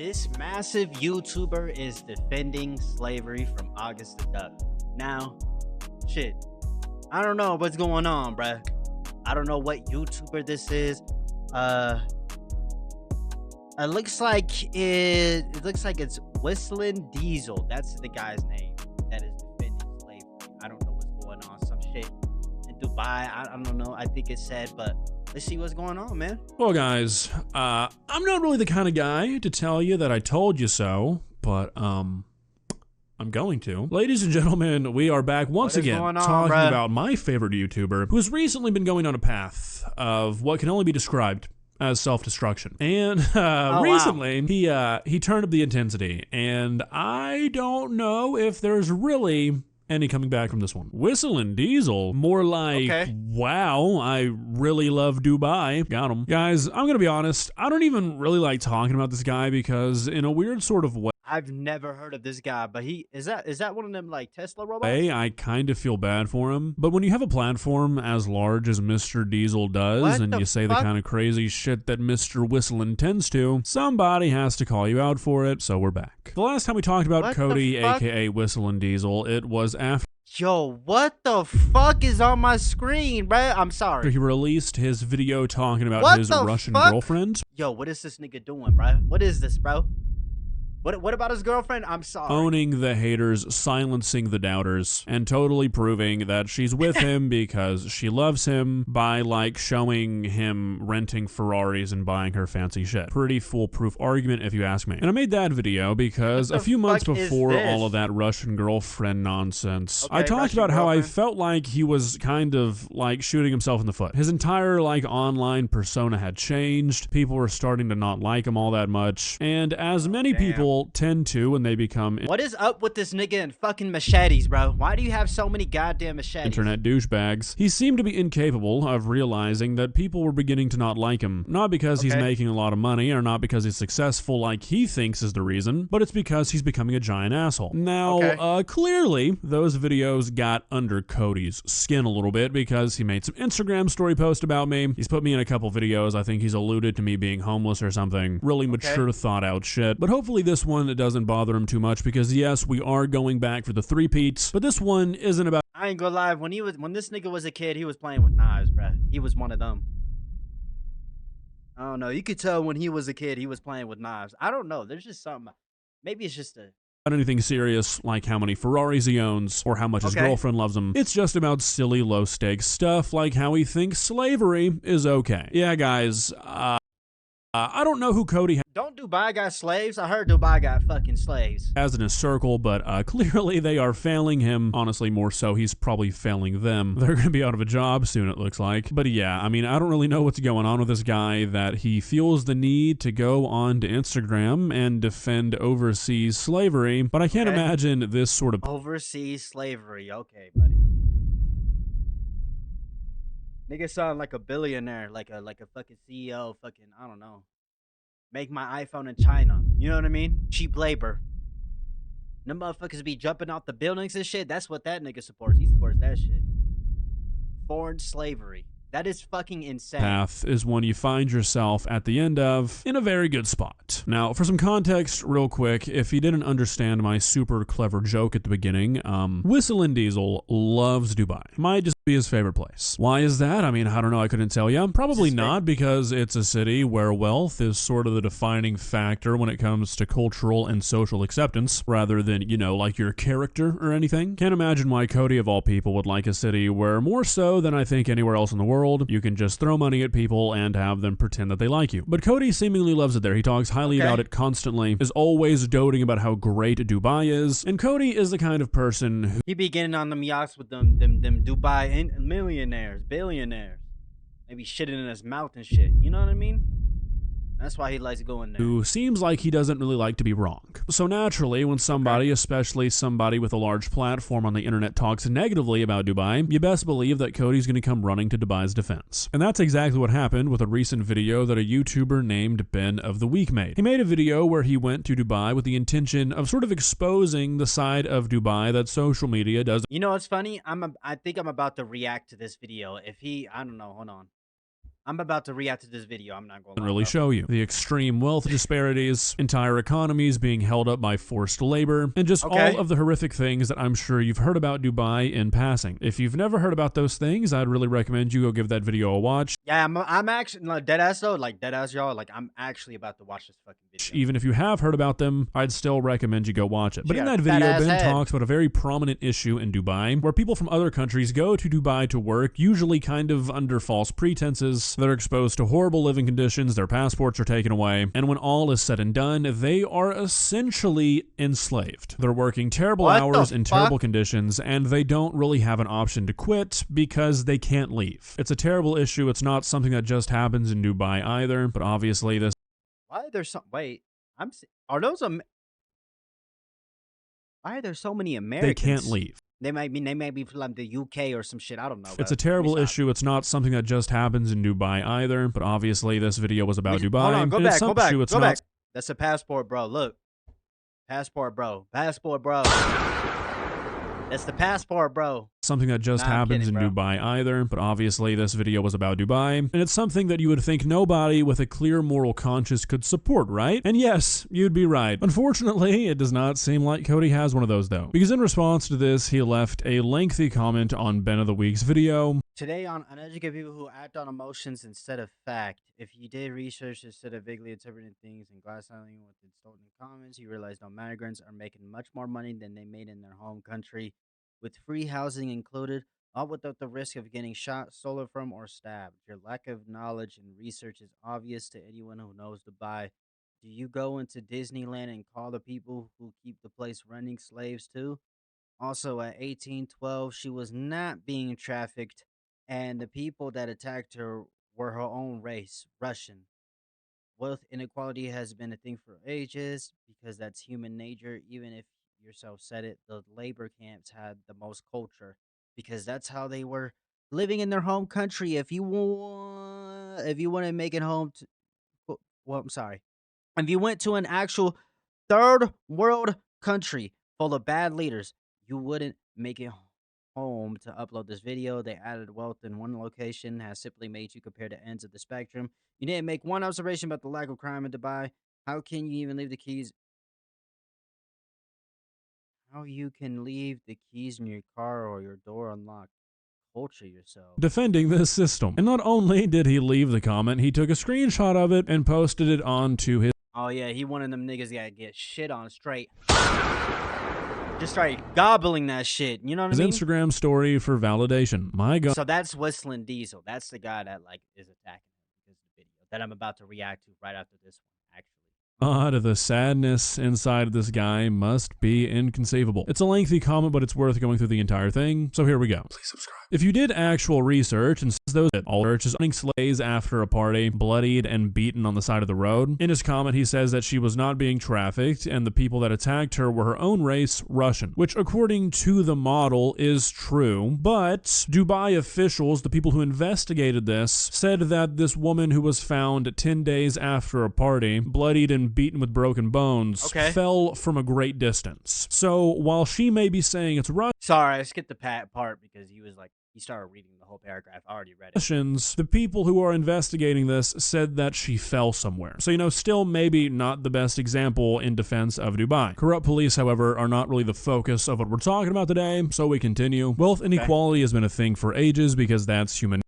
This massive YouTuber is defending slavery from August the Duck. Now, shit, I don't know what's going on, bruh. I don't know what YouTuber this is. It looks like it's Whistling Diesel. That's the guy's name that is defending slavery. I don't know what's going on. Some shit in Dubai. I don't know. I think it said, but let's see what's going on, man. Well, guys, I'm not really the kind of guy to tell you that I told you so, but I'm going to. Ladies and gentlemen, we are back once again talking about my favorite YouTuber who's recently been going on a path of what can only be described as self-destruction. And recently, he turned up the intensity, and I don't know if there's really any coming back from this one. Whistling Diesel, more like, wow, I really love Dubai. Got him. Guys, I'm gonna be honest, I don't even really like talking about this guy because in a weird sort of way, I've never heard of this guy, but is that one of them like Tesla robots? I kind of feel bad for him. But when you have a platform as large as Mr. Diesel does, and you say the kind of crazy shit that Mr. Whistling tends to, somebody has to call you out for it, so we're back. The last time we talked about Cody, aka Whistling Diesel, it was after... Yo, what the fuck is on my screen, bruh? I'm sorry. He released his video talking about his Russian girlfriend. Yo, what is this nigga doing, bruh? What is this, bro? What about his girlfriend? I'm sorry. Owning the haters, silencing the doubters, and totally proving that she's with him because she loves him by, like, showing him renting Ferraris and buying her fancy shit. Pretty foolproof argument if you ask me. And I made that video because a few months before all of that Russian girlfriend nonsense, I talked about how I felt like he was kind of, like, shooting himself in the foot. His entire, like, online persona had changed. People were starting to not like him all that much. And as many people tend to when they become... What is up with this nigga and fucking machetes, bro? Why do you have so many goddamn machetes? Internet douchebags. He seemed to be incapable of realizing that people were beginning to not like him. Not because he's making a lot of money, or not because he's successful like he thinks is the reason, but it's because he's becoming a giant asshole. Now, clearly, those videos got under Cody's skin a little bit because he made some Instagram story post about me. He's put me in a couple videos. I think he's alluded to me being homeless or something. Really mature, thought out shit. But hopefully this one, it doesn't bother him too much because yes, we are going back for the three-peats, but this one isn't about... I ain't gonna lie, when this nigga was a kid, he was playing with knives, bruh. He was one of them. I don't know, you could tell when he was a kid, he was playing with knives. I don't know, there's just something, maybe it's just a... Not anything serious like how many Ferraris he owns or how much his girlfriend loves him. It's just about silly, low-stakes stuff like how he thinks slavery is okay. Yeah, guys, I don't know who Cody Don't Dubai got slaves? I heard Dubai got fucking slaves. has in his circle, but clearly they are failing him. Honestly, more so, he's probably failing them. They're going to be out of a job soon, it looks like. But yeah, I mean, I don't really know what's going on with this guy that he feels the need to go on to Instagram and defend overseas slavery, but I can't imagine this sort of... Overseas slavery, okay, buddy. Nigga sound like a billionaire, like a fucking CEO, fucking, I don't know. Make my iPhone in China. You know what I mean? Cheap labor. Them motherfuckers be jumping off the buildings and shit. That's what that nigga supports. He supports that shit. Foreign slavery. That is fucking insane. Path is one you find yourself at the end of in a very good spot. Now, for some context, real quick, if you didn't understand my super clever joke at the beginning, Whistling Diesel loves Dubai. Might just be his favorite place. Why is that? I mean, I don't know. I couldn't tell you. Probably not because it's a city where wealth is sort of the defining factor when it comes to cultural and social acceptance, rather than, you know, like your character or anything. Can't imagine why Cody, of all people, would like a city where more so than I think anywhere else in the world, you can just throw money at people and have them pretend that they like you. But Cody seemingly loves it there. He talks highly about it constantly, is always doting about how great Dubai is, and Cody is the kind of person who... He be getting on them yachts with them Dubai millionaires, billionaires. Maybe shitting in his mouth and shit. You know what I mean? That's why he likes going there. Who seems like he doesn't really like to be wrong. So naturally, when somebody, especially somebody with a large platform on the internet, talks negatively about Dubai, you best believe that Cody's going to come running to Dubai's defense. And that's exactly what happened with a recent video that a YouTuber named Ben of the Week made. He made a video where he went to Dubai with the intention of sort of exposing the side of Dubai that social media does. You know what's funny? I think I'm about to react to this video. If he, I don't know, hold on. I'm about to react to this video. I'm not gonna lie, really bro. show you. The extreme wealth disparities, entire economies being held up by forced labor, and just all Okay. of the horrific things that I'm sure you've heard about Dubai in passing. If you've never heard about those things, I'd really recommend you go give that video a watch. Yeah, I'm actually like dead ass though, like dead ass y'all. Like I'm actually about to watch this fucking video. Even if you have heard about them, I'd still recommend you go watch it. She But in got a that fat video, ass Ben head. talks about a very prominent issue in Dubai where people from other countries go to Dubai to work, usually kind of under false pretenses. They're exposed to horrible living conditions, their passports are taken away, and when all is said and done, they are essentially enslaved. They're working terrible hours in terrible conditions, and they don't really have an option to quit because they can't leave. It's a terrible issue. It's not something that just happens in Dubai either, but obviously this Why are there some? Wait, are those why are there so many Americans? they can't leave. They might be from the UK or some shit. I don't know. It's a terrible issue. It's not something that just happens in Dubai either, but obviously this video was about Dubai. Hold on, go and it's back, some go back, issue it's go not back. That's a passport, bro. Look, passport, bro. Passport, bro. That's the passport, bro. something that just happens in Dubai either, but obviously this video was about Dubai, and it's something that you would think nobody with a clear moral conscience could support, right? And yes, you'd be right. Unfortunately, it does not seem like Cody has one of those though, because in response to this, he left a lengthy comment on Ben of the Week's video. Today on uneducated people who act on emotions instead of fact. If you did research instead of vaguely interpreting things and glass-selling with insulting comments, you realize no migrants are making much more money than they made in their home country, with free housing included, all without the risk of getting shot, stolen from, or stabbed. Your lack of knowledge and research is obvious to anyone who knows Dubai. Do you go into Disneyland and call the people who keep the place running slaves too? Also, at 1812, she was not being trafficked, and the people that attacked her were her own race, Russian. Wealth inequality has been a thing for ages because that's human nature. Even if yourself said it, the labor camps had the most culture because that's how they were living in their home country. If you want to make it home to, well, I'm sorry. If you went to an actual third world country full of bad leaders, you wouldn't make it home to upload this video. They added wealth in one location has simply made you compare the ends of the spectrum. You didn't make one observation about the lack of crime in Dubai. How can you even leave the keys? How you can leave the keys in your car or your door unlocked? Culture yourself. Defending this system. And not only did he leave the comment, he took a screenshot of it and posted it onto his Oh yeah, he one of them niggas that get shit on straight. Just started gobbling that shit. You know what I mean? Instagram story for validation. My God. So that's Whistling Diesel. That's the guy that like is attacking him because of the video that I'm about to react to right after this one, actually. The sadness inside of this guy must be inconceivable. It's a lengthy comment, but it's worth going through the entire thing. So here we go. Please subscribe. If you did actual research and says those all churches running slaves after a party, bloodied and beaten on the side of the road. In his comment, he says that she was not being trafficked and the people that attacked her were her own race, Russian, which according to the model is true. But Dubai officials, the people who investigated this, said that this woman who was found 10 days after a party, bloodied and beaten with broken bones, fell from a great distance. So while she may be saying it's Russian, sorry, I skipped the part because he was like, he started reading the whole paragraph. I already read it. The people who are investigating this said that she fell somewhere. So, you know, still maybe not the best example in defense of Dubai. Corrupt police, however, are not really the focus of what we're talking about today, so we continue. Wealth inequality has been a thing for ages because that's human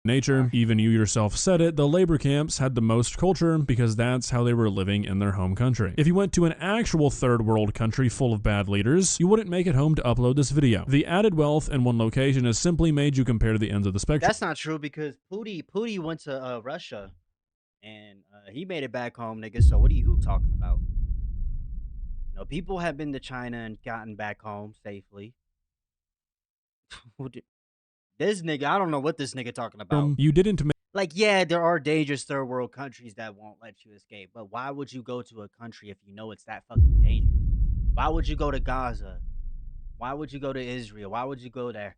nature. Even you yourself said it, the labor camps had the most culture because that's how they were living in their home country. If you went to an actual third world country full of bad leaders, you wouldn't make it home to upload this video. The added wealth in one location has simply made you compare to the ends of the spectrum. That's not true because Pootie went to Russia and he made it back home, nigga. So what are you talking about? You know, people have been to China and gotten back home safely. This nigga, I don't know what this nigga talking about. You didn't make like, yeah, there are dangerous third world countries that won't let you escape, but why would you go to a country if you know it's that fucking dangerous? Why would you go to Gaza? Why would you go to Israel? Why would you go there?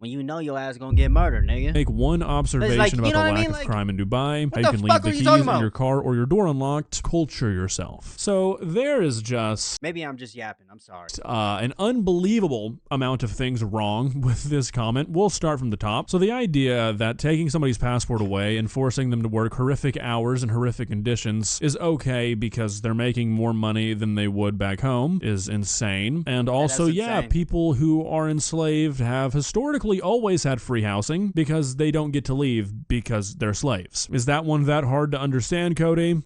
when you know your ass gonna get murdered, nigga. Make one observation about the lack of Like, crime in Dubai, how what you the can leave fuck the are you keys talking in about? your car or your door unlocked, culture yourself. So there is just Maybe I'm just yapping. I'm sorry. an unbelievable amount of things wrong with this comment. We'll start from the top. So the idea that taking somebody's passport away and forcing them to work horrific hours in horrific conditions is okay because they're making more money than they would back home is insane. And also, yeah, people who are enslaved have historically always had free housing because they don't get to leave because they're slaves. Is that one that hard to understand, Cody?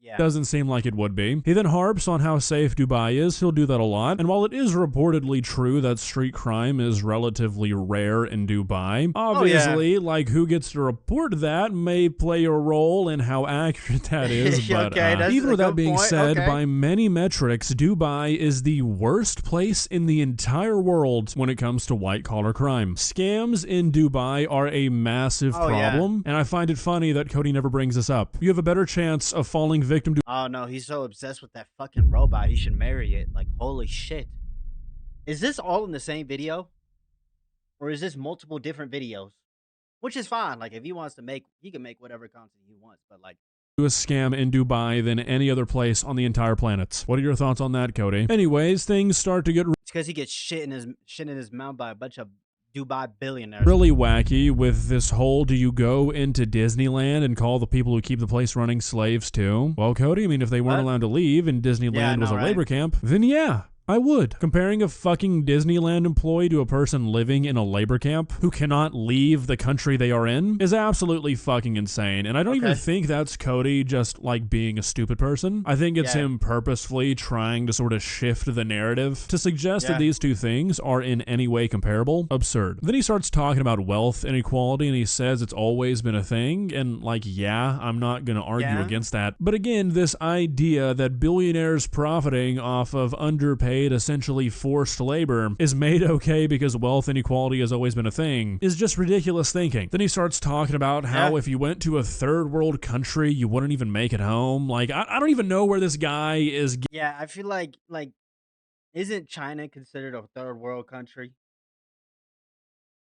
Yeah. Doesn't seem like it would be. He then harps on how safe Dubai is. He'll do that a lot. And while it is reportedly true that street crime is relatively rare in Dubai, obviously, like who gets to report that may play a role in how accurate that is. But even with that being said, by many metrics, Dubai is the worst place in the entire world when it comes to white-collar crime. Scams in Dubai are a massive problem, and I find it funny that Cody never brings this up. You have a better chance of falling victim to— Oh no, he's so obsessed with that fucking robot. He should marry it. Like, holy shit. Is this all in the same video? Or is this multiple different videos? Which is fine. Like, if he wants to make, he can make whatever content he wants. But like, a scam in Dubai than any other place on the entire planet. What are your thoughts on that, Cody? Anyways, things start to get— it's because he gets shit in his mouth by a bunch of Dubai billionaires. Really wacky with this whole, do you go into Disneyland and call the people who keep the place running slaves too? Well, Cody, I mean, if they weren't allowed to leave and Disneyland was a labor camp, then yeah, I would. Comparing a fucking Disneyland employee to a person living in a labor camp who cannot leave the country they are in is absolutely fucking insane. And I don't even think that's Cody just like being a stupid person. I think it's him purposefully trying to sort of shift the narrative to suggest that these two things are in any way comparable. Absurd. Then he starts talking about wealth inequality and he says it's always been a thing. And like, yeah, I'm not gonna argue against that. But again, this idea that billionaires profiting off of underpaid, essentially forced labor is made okay because wealth inequality has always been a thing is just ridiculous thinking. Then he starts talking about how if you went to a third world country, you wouldn't even make it home. Like, I don't even know where this guy is. Yeah, I feel like, isn't China considered a third world country?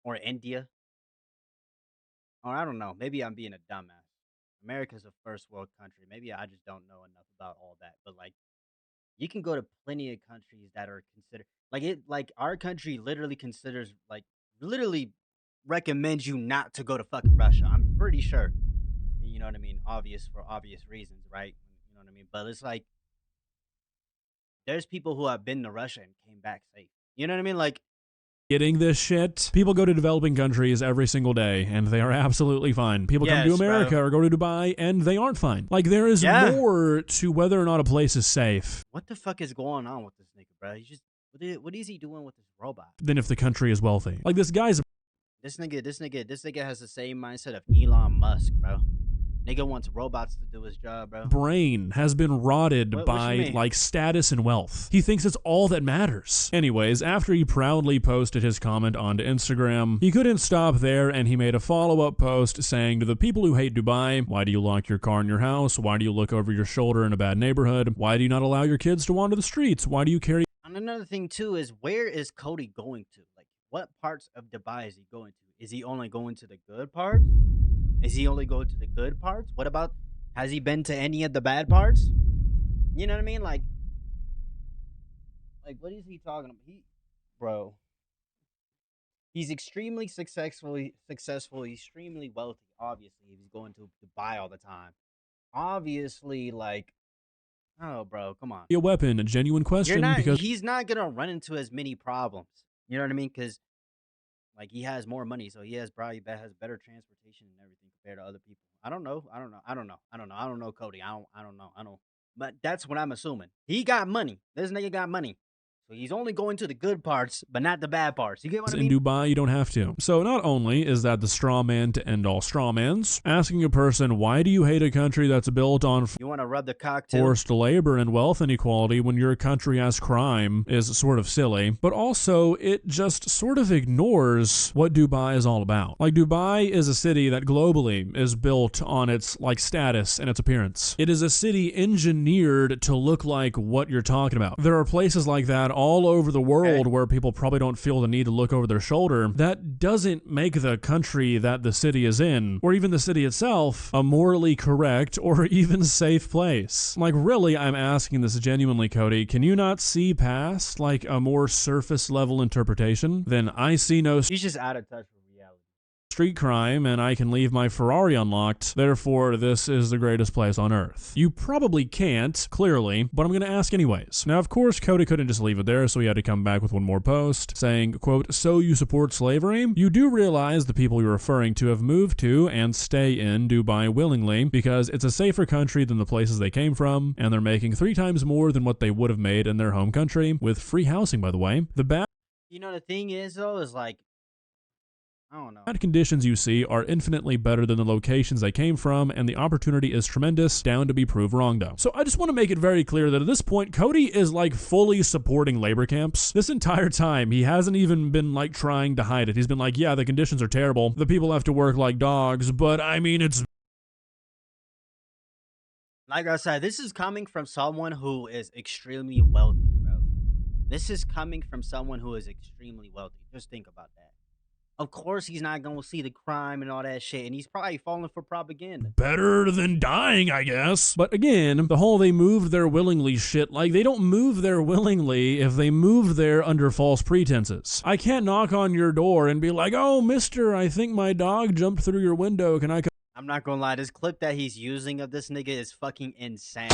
Or India? Or I don't know. Maybe I'm being a dumbass. America's a first world country. Maybe I just don't know enough about all that. But like, you can go to plenty of countries that are considered like our country literally considers literally recommends you not to go to fucking Russia. I'm pretty sure. You know what I mean? For obvious reasons, right? You know what I mean? But it's like there's people who have been to Russia and came back safe. You know what I mean? Like, getting this shit. People go to developing countries every single day and they are absolutely fine. People come to America or go to Dubai and they aren't fine. Like, there is more to whether or not a place is safe. What the fuck is going on with this nigga, bro? He's just what is he doing with this robot? Than if the country is wealthy. Like, this guy's this nigga has the same mindset of Elon Musk, bro. Nigga wants robots to do his job, bro. Brain has been rotted by, like, status and wealth. He thinks it's all that matters. Anyways, after he proudly posted his comment onto Instagram, he couldn't stop there and he made a follow-up post saying to the people who hate Dubai, why do you lock your car in your house? Why do you look over your shoulder in a bad neighborhood? Why do you not allow your kids to wander the streets? Why do you carry— And another thing, too, is where is Cody going to? Like, what parts of Dubai is he going to? Is he only going to the good parts? Is he only going to the good parts? What about, has he been to any of the bad parts? You know what I mean? Like what is he talking about? Bro, he's extremely successful, extremely wealthy, obviously, if he's going to Dubai all the time. Obviously, like, oh, bro, come on. A weapon, a genuine question, because he's not going to run into as many problems. You know what I mean? Because like, he has more money, so he has probably has better transportation and everything compared to other people. I don't know, Cody. I don't know. But that's what I'm assuming. He got money. This nigga got money. So he's only going to the good parts, but not the bad parts. You get what I mean? In Dubai, you don't have to. So not only is that the straw man to end all straw mans, asking a person, why do you hate a country that's built on you want to rub the cock too? Forced labor and wealth inequality when your country has crime is sort of silly, but also it just sort of ignores what Dubai is all about. Like, Dubai is a city that globally is built on its, like, status and its appearance. It is a city engineered to look like what you're talking about. There are places like that all over the world where people probably don't feel the need to look over their shoulder, that doesn't make the country that the city is in, or even the city itself, a morally correct or even safe place. Like, really, I'm asking this genuinely, Cody, can you not see past, like, a more surface level interpretation? Then I see no He's just out of touch with reality. street crime, and I can leave my Ferrari unlocked. Therefore, this is the greatest place on earth. You probably can't, clearly, but I'm going to ask anyways. Now, of course, Cody couldn't just leave it there, so he had to come back with one more post saying, quote, "So you support slavery? You do realize the people you're referring to have moved to and stay in Dubai willingly because it's a safer country than the places they came from, and they're making 3 times more than what they would have made in their home country, with free housing, by the way. The bad The thing is, though, is like, I don't know. bad conditions you see are infinitely better than the locations they came from, and the opportunity is tremendous, down to be proved wrong though." So I just want to make it very clear that at this point, Cody is like fully supporting labor camps. This entire time, he hasn't even been like trying to hide it. He's been like, yeah, the conditions are terrible. The people have to work like dogs, but I mean, it's Like I said, this is coming from someone who is extremely wealthy, bro. This is coming from someone who is extremely wealthy. Just think about that. Of course, he's not going to see the crime and all that shit, and he's probably falling for propaganda. better than dying, I guess. But again, the whole they moved there willingly shit, like they don't move there willingly if they move there under false pretenses. I can't knock on your door and be like, "Oh, mister, I think my dog jumped through your window. Can I come?" I'm not going to lie. This clip that he's using of this nigga is fucking insane.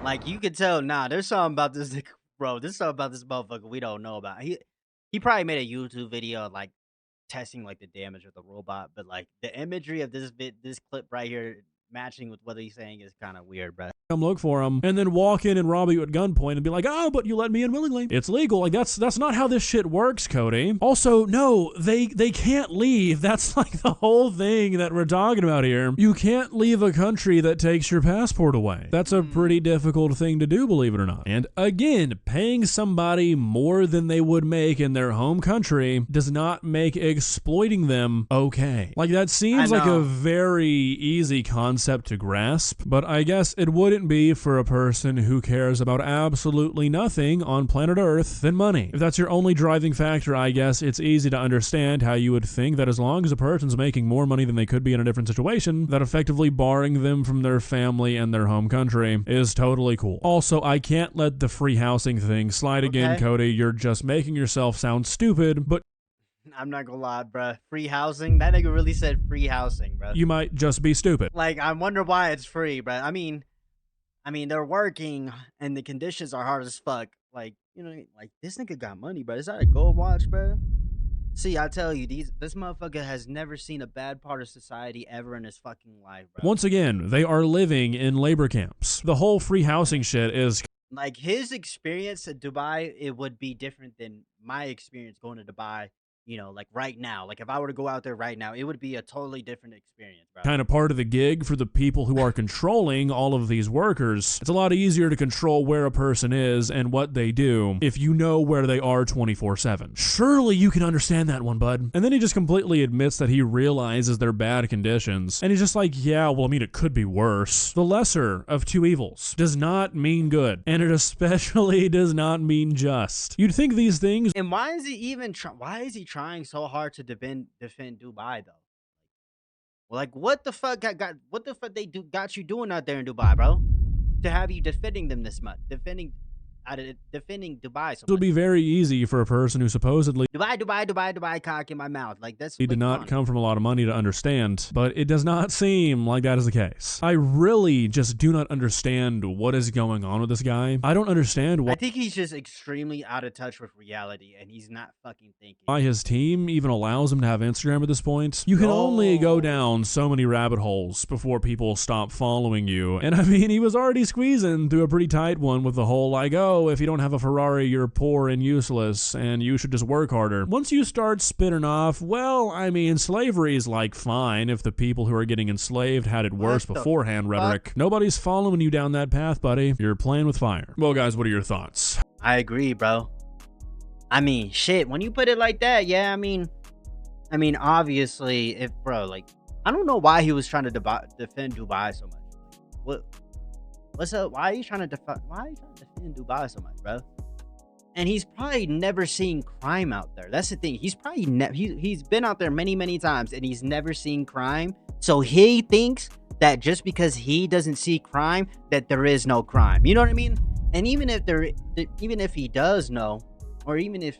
Like, you could tell, nah, there's something about this nigga, bro. There's something about this motherfucker we don't know about. He probably made a YouTube video, like, testing, like, the damage of the robot. But, like, the imagery of this clip right here matching with what he's saying is kind of weird, bro. Come look for him, and then walk in and rob you at gunpoint and be like, "Oh, but you let me in willingly. It's legal." Like, that's not how this shit works, Cody. Also, no, they can't leave. That's like the whole thing that we're talking about here. You can't leave a country that takes your passport away. That's a pretty difficult thing to do, believe it or not. And again, paying somebody more than they would make in their home country does not make exploiting them okay. Like, that seems like a very easy concept to grasp, but I guess it wouldn't be for a person who cares about absolutely nothing on planet Earth than money. If that's your only driving factor, I guess it's easy to understand how you would think that as long as a person's making more money than they could be in a different situation, that effectively barring them from their family and their home country is totally cool. Also, I can't let the free housing thing slide again, Cody. You're just making yourself sound stupid, but I'm not gonna lie, bruh. Free housing? That nigga really said free housing, bruh. you might just be stupid. Like, I wonder why it's free, bruh. I mean, they're working and the conditions are hard as fuck. Like, like, this nigga got money, bro. Is that a gold watch, bro? See, I tell you, this motherfucker has never seen a bad part of society ever in his fucking life, bro. Once again, they are living in labor camps. The whole free housing shit is like, his experience at Dubai, it would be different than my experience going to Dubai. Like right now, like if I were to go out there right now, it would be a totally different experience, bro. kind of part of the gig for the people who are controlling all of these workers. It's a lot easier to control where a person is and what they do if you know where they are 24/7. Surely you can understand that one, bud. And then he just completely admits that he realizes their bad conditions. And he's just like, yeah, well, I mean, it could be worse. The lesser of two evils does not mean good. And it especially does not mean just. You'd think these things. And why is he even why is he trying so hard to defend Dubai though? Well, like, what the fuck got you doing out there in Dubai, bro? To have you defending them this much, defending Dubai so It would be very easy for a person who supposedly Dubai, cock in my mouth. Like, that's he did not come from a lot of money to understand, but it does not seem like that is the case. I really just do not understand what is going on with this guy. I don't understand why. I think he's just extremely out of touch with reality, and he's not fucking thinking. Why his team even allows him to have Instagram at this point. You can only go down so many rabbit holes before people stop following you. And I mean, he was already squeezing through a pretty tight one with the whole like, oh, if you don't have a Ferrari, you're poor and useless, and you should just work harder. Once you start spinning off, well, I mean, slavery is like fine if the people who are getting enslaved had it worse beforehand rhetoric. Nobody's following you down that path, buddy. You're playing with fire. Well, guys, what are your thoughts? I agree, bro. I mean, shit, when you put it like that, yeah, I mean, obviously, like, I don't know why he was trying to defend Dubai so much. What's up? Why are you trying to defend Dubai so much, bro? and he's probably never seen crime out there. That's the thing. He's probably he's been out there many times, and he's never seen crime. So he thinks that just because he doesn't see crime, that there is no crime. You know what I mean? And even if he does know, or even if,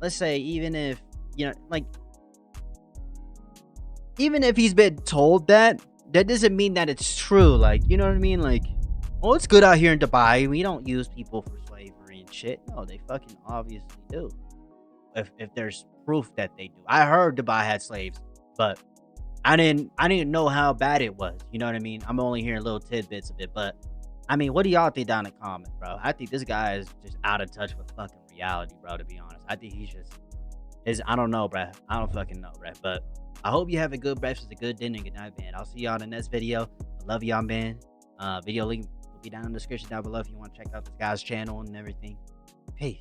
let's say, even if, you know, like, even if he's been told that, that doesn't mean that it's true. Like, you know what I mean? Like, oh, it's good out here in Dubai. We don't use people for slavery and shit. No, they fucking obviously do. If there's proof that they do. I heard Dubai had slaves, but I didn't know how bad it was. You know what I mean? I'm only hearing little tidbits of it. But I mean, what do y'all think down in the comments, bro? I think this guy is just out of touch with fucking reality, bro, to be honest. I think he's just I don't know, bro. I don't fucking know, bro. But I hope you have a good breakfast, a good dinner, and good night, man. I'll see y'all in the next video. I love y'all, man. Video link will be down in the description down below if you want to check out this guy's channel and everything. Peace.